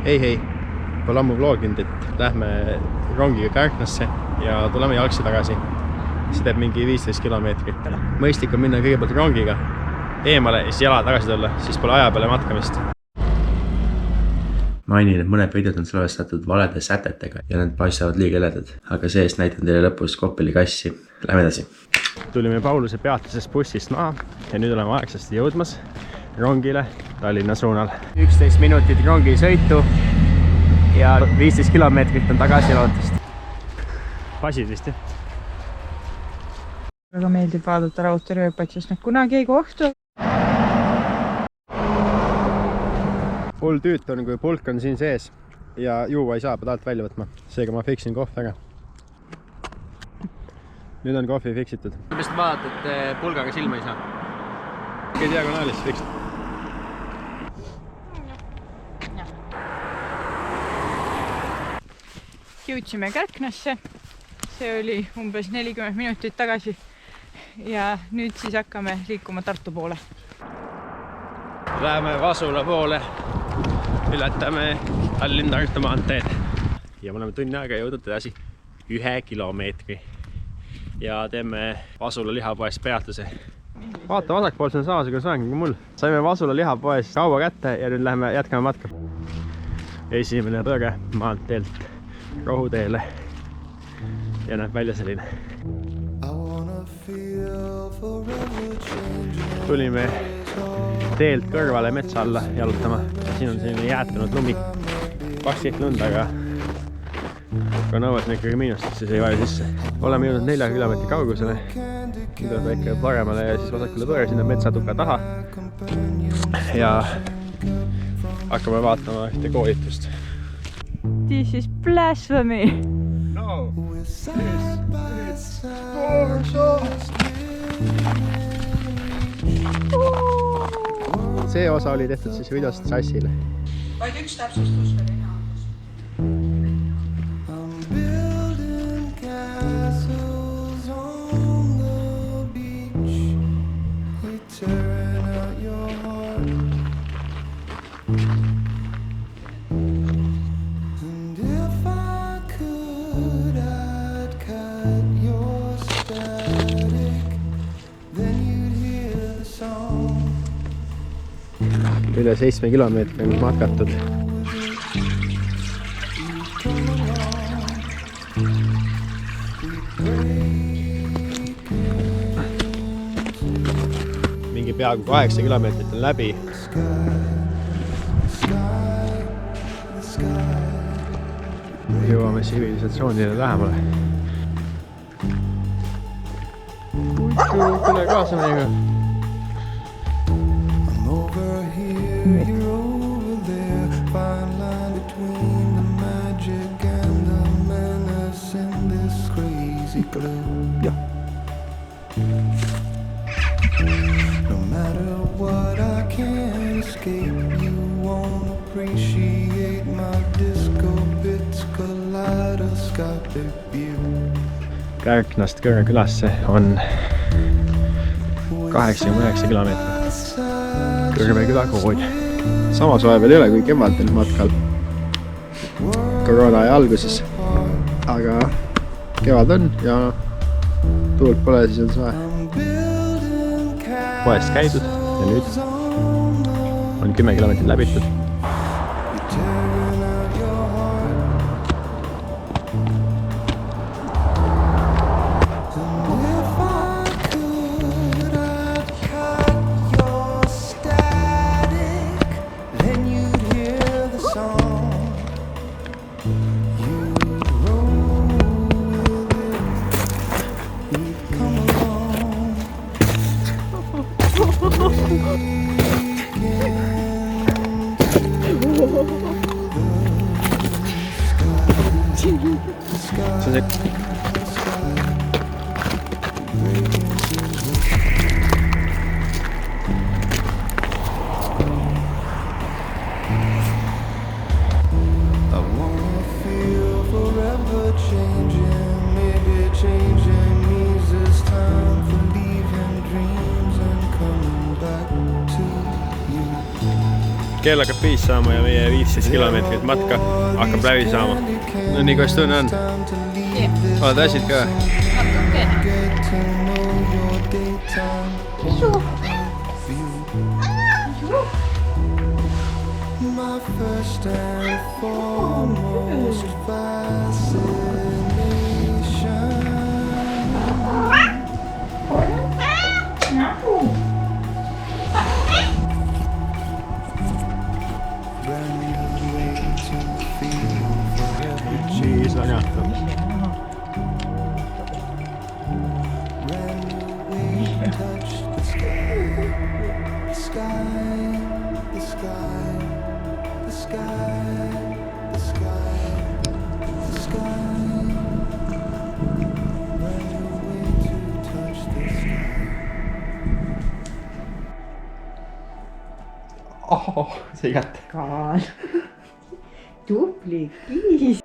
Hei, pole ammu vloginud, et lähme rongiga Kärknasse ja tuleme jalgsi tagasi. See teeb mingi 15 kilomeetrit. Mõistlik on minna kõigepealt rongiga eemale ja siis jala tagasi tulla, siis pole aja peale matkamist. Mainin, et mõned videod on salvestatud valede sätetega ja need paistavad liiga eledad, aga seest näitan teile lõpus Koppeli kassi. Lähme edasi. Tulime Pauluse peatusest bussist maha ja nüüd oleme aegsasti jõudmas rongile Tallinna suunal. 11 minutit rongi sõitu ja 15 kilomeetrit on tagasi lootust. Pasid vist, jah? Väga meeldib vaadata raudteerööpaid, sest nad kunagi ei kohtu. Hull tüüt on, kui pulk on siin sees ja juua ei saa pedaalt välja võtma. Seega ma fiksin kohv ära. Nüüd on kohvi fiksitud. Millest vaadata, et pulgaga silma ei saa? Kõi diagonaalis fiksid. Jõudsime Kärknasse. See oli umbes 40 minutit tagasi. Ja nüüd siis hakkame liikuma Tartu poole. Läheme Vasula poole. Ületame Tallinn-Tartu maanteed. Ja me oleme tunni aega jõudnud edasi 1 kilomeetri. Ja teeme Vasula lihapoest peatuse. Vaata, vasakpool see on samasugune soeng kui mul. Saime Vasula lihapoest kaua kätte ja nüüd läheme jätkame matka. Esimene põõre maanteelt Rohuteele. Ja näeb välja selline. Tulime teelt kõrvale metsa alla jalutama. Siin on selline jäätunud lumi. Paksit lund, aga kui nõues on ikkagi miinustust, siis ei vaja sisse. Oleme jõudnud 4 kilomeetri kaugusele. Nüüd on väike paremale ja siis vasakule põõre sinna metsatuka taha. Ja hakkame vaatama ühte koolitust. This is blasphemy! No! See osa oli tehtud siis videost sassile. Vaid üks täpsustus veel enne. Üle 7 kilomeetri on matkatud. Mingi peaaegu 8 kilomeetrit on läbi. Jõuame tsivilisatsioonile lähemale. Tule kaasa meiega. No matter what I can't escape, you won't appreciate my disco bits kaleidoscopic view. Kärknast Kõrre külasse on 89 kilomeetrit. Kõrve küla kood. Sama soe veel ei ole kui kevadel matkal. Koroona aja alguses. Aga kevad on ja tuult pole, siis on soe. Poest käidud ja nüüd on 10 kilomeetrit läbitud. See on see. kell hakkab 5 saama ja meie 15 kilomeetrit matka hakkab läbi saama. No nii, kuidas tunne on? Oled väsinud ka? My first and foremost fascination. Brand new way to feel for every Siis on jahtu. brand new way to touch the sky, the sky, the sky, the sky, the sky, the sky. Brand new way to touch the sky. Oh, see kätte. Kaal. Tubli kiis.